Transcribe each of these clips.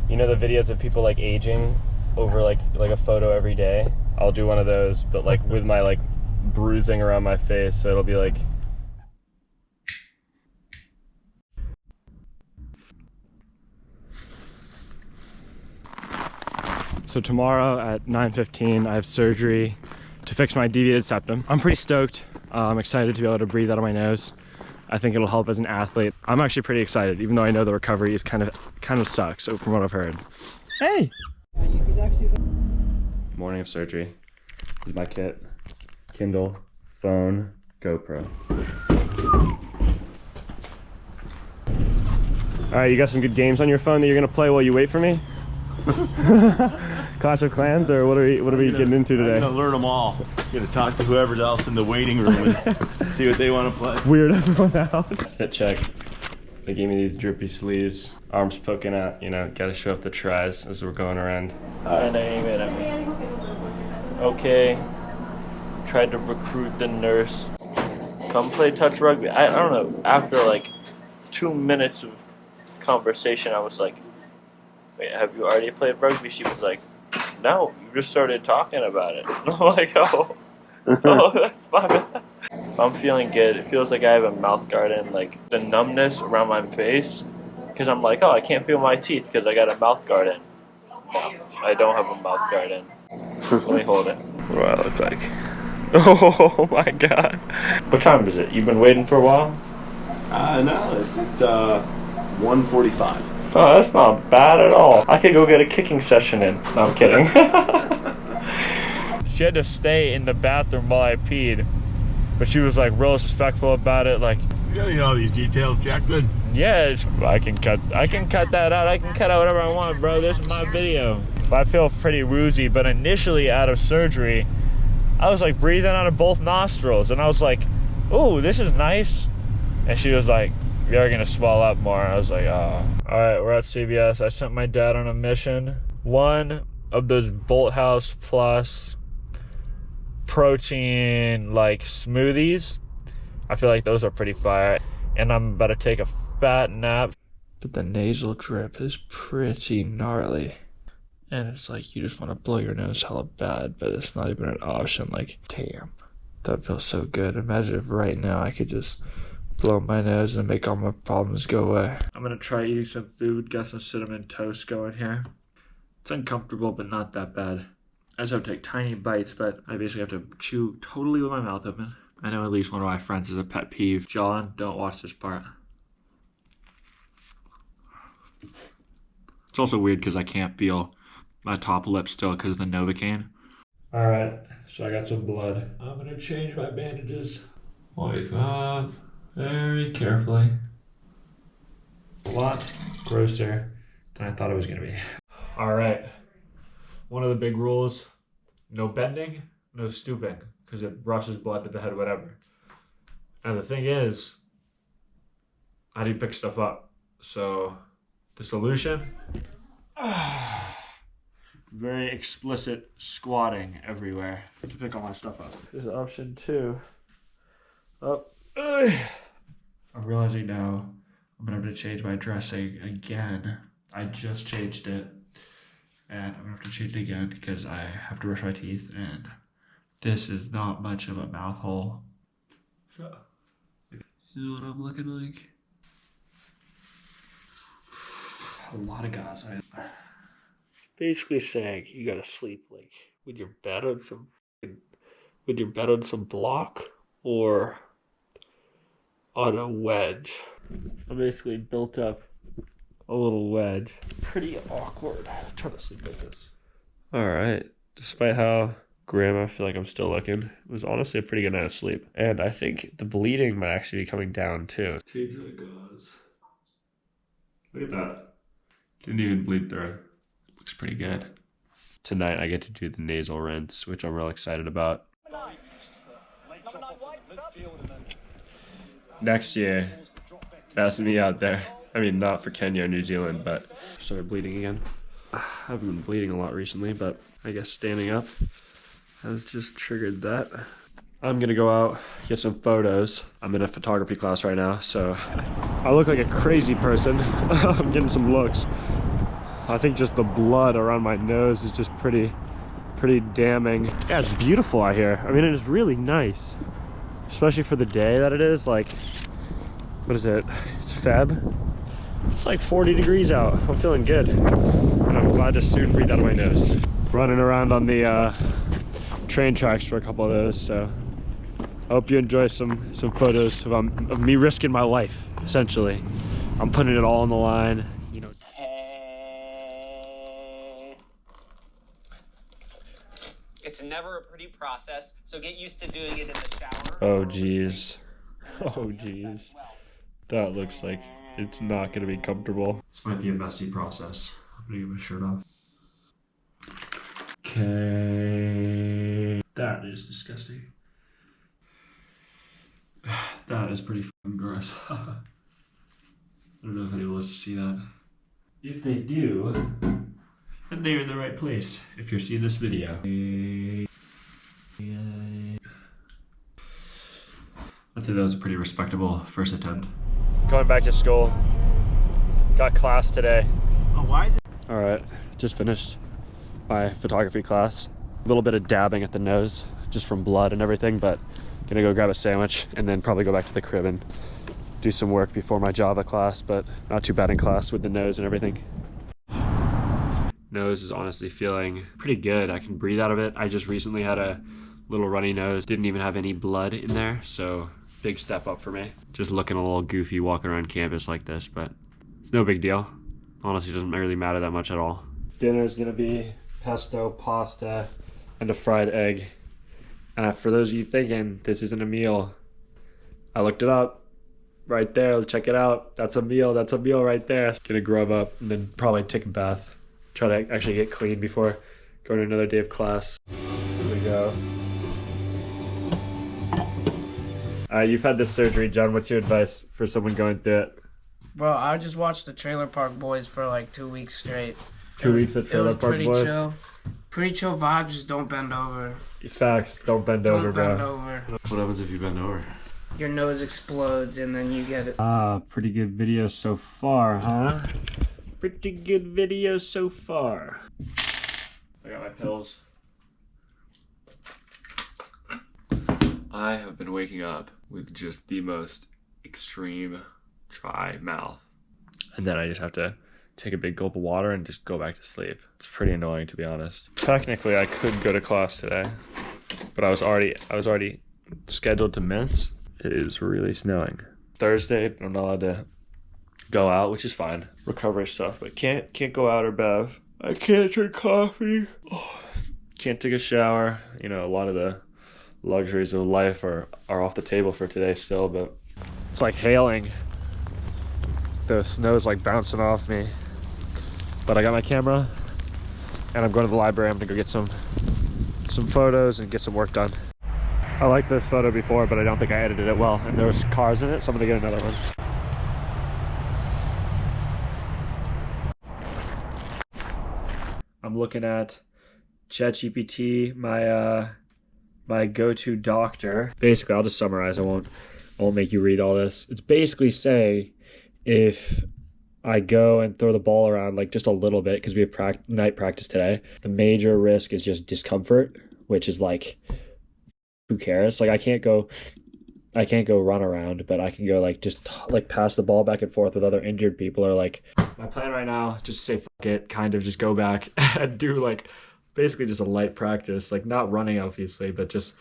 You know the videos of people like aging over like a photo every day? I'll do one of those, but like with my like bruising around my face, so it'll be like. So tomorrow at 9:15 I have surgery to fix my deviated septum. I'm pretty stoked. I'm excited to be able to breathe out of my nose. I think it'll help as an athlete. I'm actually pretty excited, even though I know the recovery is kind of sucks, so from what I've heard. Hey! Morning of surgery. This is my kit. Kindle, phone, GoPro. Alright, you got some good games on your phone that you're gonna play while you wait for me? Clash of Clans, or what are we getting into today? I'm gonna learn them all. I'm gonna talk to whoever else in the waiting room and see what they want to play. Weird everyone out. Fit check. They gave me these drippy sleeves. Arms poking out, you know, gotta show off the tries as we're going around. And aim it at me. Okay. Tried to recruit the nurse. Come play touch rugby. I don't know, after like 2 minutes of conversation, I was like, wait, have you already played rugby? She was like, no, you just started talking about it. And I'm like, oh, that's my bad. I'm feeling good. It feels like I have a mouth guard in, like the numbness around my face, because I'm like, oh, I can't feel my teeth because I got a mouth guard in. No, I don't have a mouth guard in. Let me hold it. What do I look like? Oh my god. What time is it? You've been waiting for a while? No, it's 1:45. Oh, that's not bad at all. I could go get a kicking session in. No, I'm kidding. She had to stay in the bathroom while I peed, but she was like real respectful about it. Like, You gotta know all these details, Jackson. yeah, I can cut that out. I can cut out whatever I want, bro. This is my video. But I feel pretty woozy. But initially, out of surgery, I was like breathing out of both nostrils, and I was like, "Ooh, this is nice." And she was like, "You're gonna swell up more." I was like, "Oh." All right, we're at CVS. I sent my dad on a mission. One of those Bolt House Plus protein like smoothies. I feel like those are pretty fire. And I'm about to take a fat nap. But the nasal drip is pretty gnarly. And it's like you just want to blow your nose hella bad, but it's not even an option. Like, damn, that feels so good. Imagine if right now I could just blow my nose and make all my problems go away. I'm gonna try eating some food. Got some cinnamon toast going here. It's uncomfortable, but not that bad. I just have to take tiny bites, but I basically have to chew totally with my mouth open. I know at least one of my friends is a pet peeve. John, don't watch this part. It's also weird because I can't feel my top lip still because of the Novocaine. Alright, so I got some blood. I'm gonna change my bandages. Wipe off very carefully. A lot grosser than I thought it was gonna be. Alright, one of the big rules, no bending, no stooping, because it rushes blood to the head, whatever. And the thing is, I need to pick stuff up. So the solution, very explicit squatting everywhere to pick all my stuff up. There's option 2. Up. I'm realizing now I'm gonna have to change my dressing again. I just changed it, and I'm gonna have to change it again because I have to brush my teeth, and this is not much of a mouth hole. So, this is what I'm looking like. A lot of guys. Basically saying you gotta sleep like with your bed on some block or on a wedge. I basically built up a little wedge. Pretty awkward. I'm trying to sleep like this. Alright. Despite how grim I feel like I'm still looking, it was honestly a pretty good night of sleep. And I think the bleeding might actually be coming down too. Change the gauze. Look at that. Didn't even bleed through. Looks pretty good. Tonight I get to do the nasal rinse, which I'm real excited about. Next year, that's me out there. I mean, not for Kenya or New Zealand, but started bleeding again. I haven't been bleeding a lot recently, but I guess standing up has just triggered that. I'm gonna go out, get some photos. I'm in a photography class right now, so I look like a crazy person. I'm getting some looks. I think just the blood around my nose is just pretty damning. Yeah, it's beautiful out here. I mean, it is really nice, especially for the day that it is. Like, what is it? It's Feb. It's like 40 degrees out. I'm feeling good, and I'm glad to soon breathe out of my nose. Running around on the train tracks for a couple of those, so I hope you enjoy some photos of me risking my life. Essentially, I'm putting it all on the line, you know. It's never a pretty process, so get used to doing it in the shower. Oh geez. Oh geez. That looks like it's not gonna be comfortable. This might be a messy process. I'm gonna get my shirt off. Okay. That is disgusting. That is pretty fucking gross. I don't know if anyone wants to see that. If they do, then they're in the right place. If you're seeing this video. I'd say that was a pretty respectable first attempt. Going back to school. Got class today. Oh, why is it? All right, just finished my photography class. A little bit of dabbing at the nose, just from blood and everything, but gonna go grab a sandwich and then probably go back to the crib and do some work before my Java class, but not too bad in class with the nose and everything. Nose is honestly feeling pretty good. I can breathe out of it. I just recently had a little runny nose, didn't even have any blood in there, so big step up for me. Just looking a little goofy walking around campus like this, but it's no big deal. Honestly, doesn't really matter that much at all. Dinner is gonna be pesto, pasta, and a fried egg. And for those of you thinking this isn't a meal, I looked it up. Right there, check it out. That's a meal right there. Gonna grub up and then probably take a bath. Try to actually get clean before going to another day of class. Here we go. You've had this surgery, John. What's your advice for someone going through it? Bro, I just watched the Trailer Park Boys for like 2 weeks straight. 2 weeks of Trailer Park Boys? Pretty chill. Pretty chill vibe, just don't bend over. Facts, don't bend over, bro. Don't bend over. What happens if you bend over? Your nose explodes and then you get it. Ah, pretty good video so far, huh? Pretty good video so far. I got my pills. I have been waking up with just the most extreme dry mouth. And then I just have to take a big gulp of water and just go back to sleep. It's pretty annoying, to be honest. Technically, I could go to class today, but I was already scheduled to miss. It is really snowing. Thursday, but I'm not allowed to go out, which is fine. Recovery stuff, but can't go out or bev. I can't drink coffee. Oh, can't take a shower. You know, a lot of the luxuries of life are off the table for today still, but it's like hailing. The snow's like bouncing off me. But I got my camera and I'm going to the library. I'm gonna go get some photos and get some work done. I liked this photo before, but I don't think I edited it well. And there was cars in it, so I'm gonna get another one. I'm looking at ChatGPT, my go-to doctor. Basically, I'll just summarize. I won't make you read all this. It's basically saying if I go and throw the ball around like just a little bit, because we have night practice today, the major risk is just discomfort, which is like, who cares? Like I can't go run around, but I can go like just like pass the ball back and forth with other injured people. Or like my plan right now is just to say fuck it, kind of just go back and do like basically just a light practice, like not running obviously, but just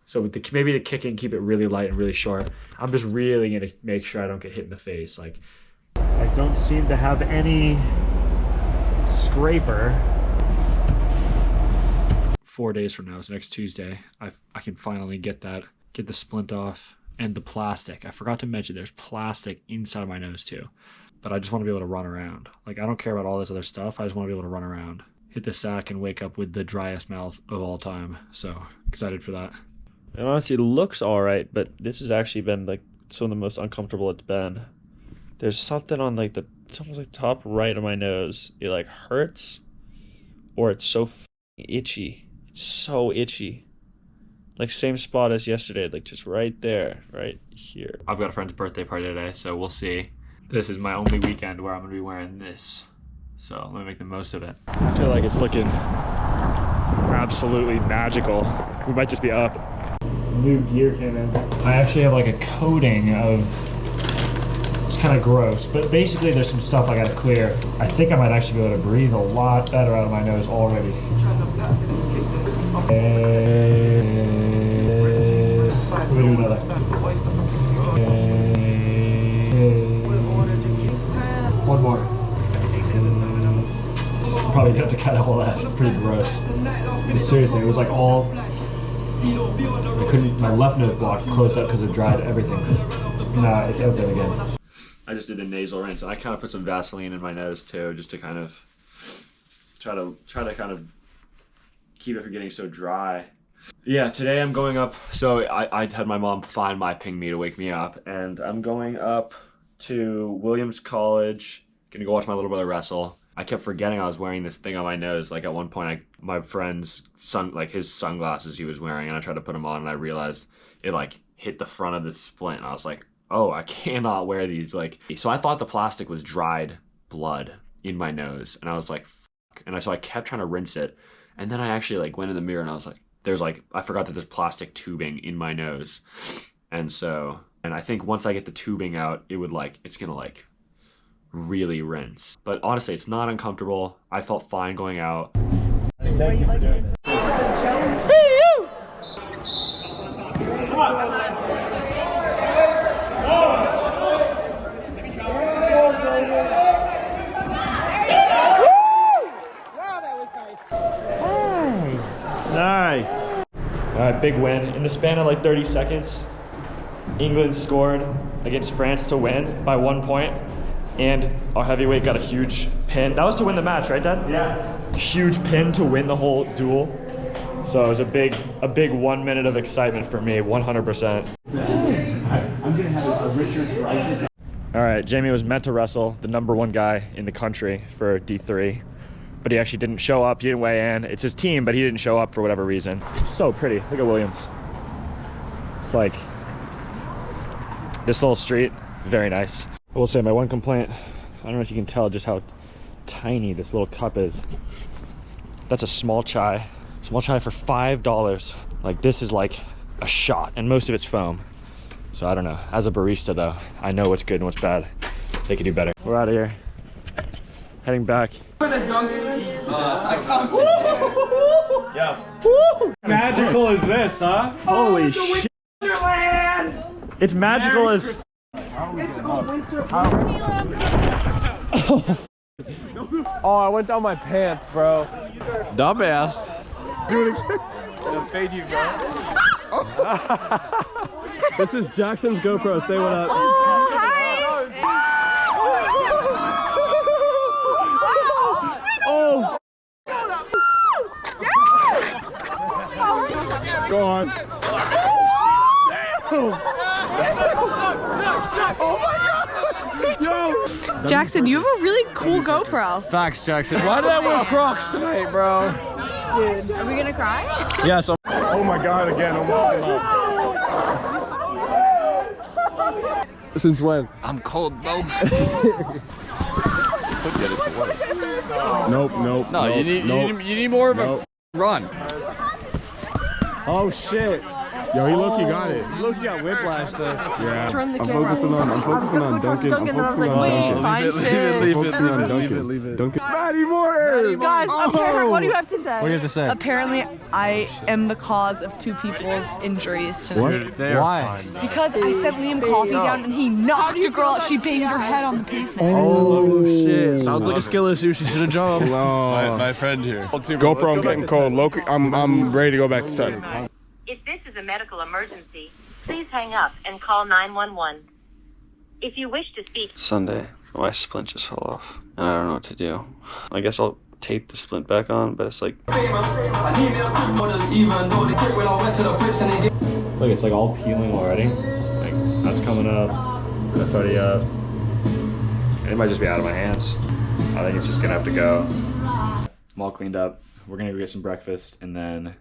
so with maybe the kicking, keep it really light and really short. I'm just really gonna make sure I don't get hit in the face. Like I don't seem to have any scraper. 4 days from now, so next Tuesday, I can finally get the splint off and the plastic. I forgot to mention there's plastic inside of my nose too, but I just want to be able to run around. Like I don't care about all this other stuff. I just want to be able to run around, hit the sack and wake up with the driest mouth of all time. So excited for that. And honestly, it looks all right, but this has actually been like some of the most uncomfortable it's been. There's something on like it's almost like top right of my nose. It like hurts, or it's so itchy. It's so itchy. Like same spot as yesterday, like just right there, right here. I've got a friend's birthday party today, so we'll see. This is my only weekend where I'm gonna be wearing this So let me make the most of it. I feel like it's looking absolutely magical. We might just be up. New gear came in. I actually have like a coating of, it's kind of gross, but basically there's some stuff I gotta clear. I think I might actually be able to breathe a lot better out of my nose already. Let me do another. One more. Probably have to cut all that. It's pretty gross. But seriously, it was like all. I couldn't. My left nose block closed up because it dried everything. Nah, it opened again. I just did a nasal rinse, and I kind of put some Vaseline in my nose too, just to kind of try to kind of keep it from getting so dry. Yeah, today I'm going up. So I had my mom find my ping me to wake me up, and I'm going up to Williams College. Gonna go watch my little brother wrestle. I kept forgetting I was wearing this thing on my nose. Like at one point, my friend's his sunglasses he was wearing, and I tried to put them on, and I realized it like hit the front of the splint. And I was like, oh, I cannot wear these. Like, so I thought the plastic was dried blood in my nose, and I was like, fuck. And so I kept trying to rinse it, and then I actually like went in the mirror, and I was like, I forgot that there's plastic tubing in my nose, and I think once I get the tubing out, it's gonna like really rinse. But honestly, it's not uncomfortable. I felt fine going out. Thank you for doing it. Nice. All right, big win. In the span of like 30 seconds, England scored against France to win by 1 point. And our heavyweight got a huge pin. That was to win the match, right, Dad? Yeah. Huge pin to win the whole duel. So it was a big 1 minute of excitement for me, 100%. I'm gonna have a Richard. All right, Jamie was meant to wrestle the #1 guy in the country for D3, but he actually didn't show up. He didn't weigh in. It's his team, but he didn't show up for whatever reason. So pretty. Look at Williams. It's like this little street, very nice. I will say my one complaint, I don't know if you can tell just how tiny this little cup is. That's a small chai. Small chai for $5. Like, this is like a shot, and most of it's foam. So I don't know. As a barista though, I know what's good and what's bad. They could do better. We're out of here. Heading back. Yeah. Magical is this, huh? Holy shit. It's magical as... It's a winter. Oh, I went down my pants, bro. Dumbass. Do it again. It'll fade you, bro. This is Jackson's GoPro. Say what up. Oh, hi. Oh. Go on. Oh my God! Yo! Jackson, you have a really cool GoPro. Facts, Jackson. Why did I wear Crocs tonight, bro? Dude, are we gonna cry? Yes. Oh my God! Again, Since when? I'm cold, bro. Nope. No, you need more of a run. Oh shit! Yo, he low-key got it. He low-key got whiplash though. Yeah. Turn the I'm camera. focusing on Duncan. And I was like, wait, fine shit. Leave it. Duncan. Maddie Moore! Guys, apparently, what do you have to say? What do you have to say? Apparently, I am the cause of 2 people's injuries tonight. Why? Because I sent Liam coffee down and he knocked a girl out. She banged her head on the pavement. Oh shit! Sounds like a skill issue. She should have jumped. My friend here. GoPro, I'm getting cold. I'm ready to go back to set. If this is a medical emergency, please hang up and call 911. If you wish to speak... Sunday, my splint just fell off, and I don't know what to do. I guess I'll tape the splint back on, but it's like... Look, it's like all peeling already. Like, that's coming up, that's already up. And it might just be out of my hands. I think it's just gonna have to go. I'm all cleaned up. We're gonna go get some breakfast, and then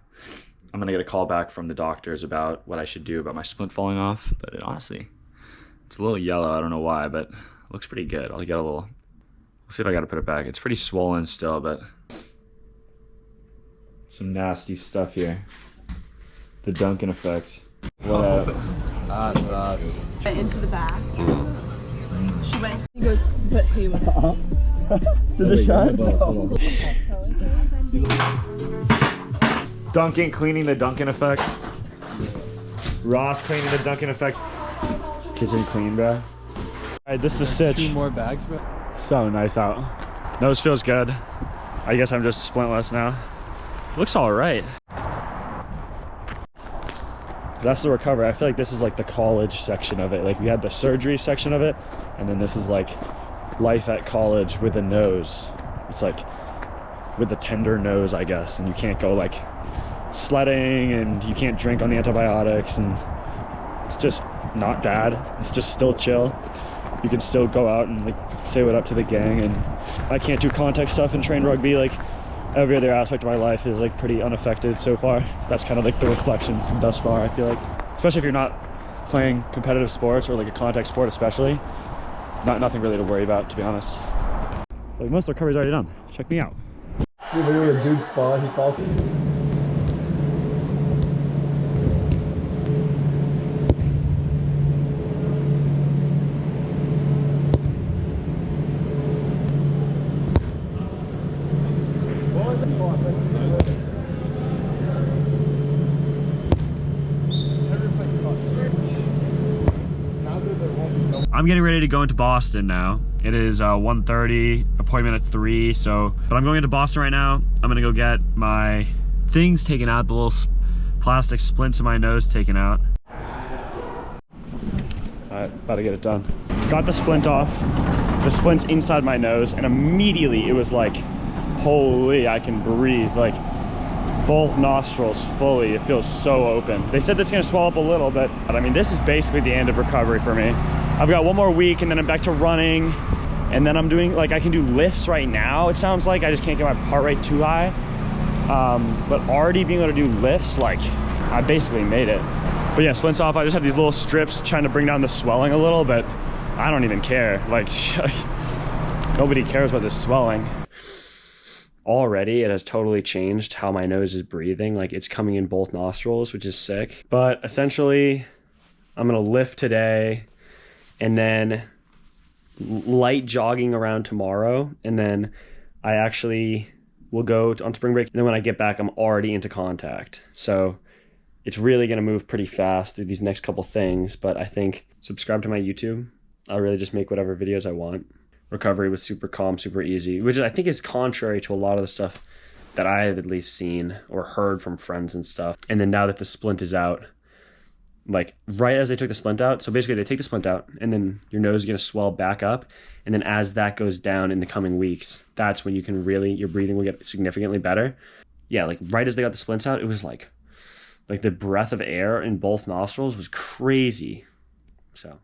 I'm gonna get a call back from the doctors about what I should do about my splint falling off. But honestly, it's a little yellow. I don't know why, but it looks pretty good. I'll get a little We'll see if I gotta put it back. It's pretty swollen still, but some nasty stuff here. The Duncan effect. What up? Sauce. Into the back. She went. He goes, but he was. Does it shine? Duncan cleaning the Duncan effect. Ross cleaning the Duncan effect. Kitchen clean, bro. Alright, this is Sitch. 2 more bags, bro. So nice out. Nose feels good. I guess I'm just splintless now. Looks alright. That's the recovery. I feel like this is like the college section of it. Like we had the surgery section of it, and then this is like life at college with a nose. It's like with a tender nose, I guess, and you can't go like sledding and you can't drink on the antibiotics, and it's just not bad. It's just still chill. You can still go out and like say what up to the gang, and I can't do contact stuff and train rugby. Like every other aspect of my life is like pretty unaffected so far. That's kind of like the reflections thus far, I feel like. Especially if you're not playing competitive sports or like a contact sport especially. Nothing really to worry about, to be honest. Like most of the recovery's already done. Check me out. Literally a dude spot, he falls. I'm getting ready to go into Boston now. It is 1:30, appointment at 3, but I'm going into Boston right now. I'm gonna go get my things taken out, the little plastic splints in my nose taken out. Alright, about to get it done. Got the splint off, the splint's inside my nose, and immediately it was like, holy, I can breathe. Like, both nostrils fully, it feels so open. They said it's gonna swell up a little bit, but I mean, this is basically the end of recovery for me. I've got 1 more week and then I'm back to running, and then I'm doing, like, I can do lifts right now, it sounds like. I just can't get my heart rate too high. But already being able to do lifts, like, I basically made it. But yeah, splints off. I just have these little strips trying to bring down the swelling a little, but I don't even care. Like, nobody cares about this swelling. Already it has totally changed how my nose is breathing. Like, it's coming in both nostrils, which is sick. But essentially, I'm gonna lift today, and then light jogging around tomorrow, and then I actually will go on spring break, and then when I get back I'm already into contact. So it's really going to move pretty fast through these next couple things. But I think subscribe to my YouTube. I'll really just make whatever videos I want. Recovery was super calm, super easy, which I think is contrary to a lot of the stuff that I have at least seen or heard from friends and stuff. And then now that the splint is out, like right as they took the splint out, so basically they take the splint out and then your nose is going to swell back up, and then as that goes down in the coming weeks, that's when you can really, your breathing will get significantly better. Yeah, like right as they got the splints out, it was like the breath of air in both nostrils was crazy. So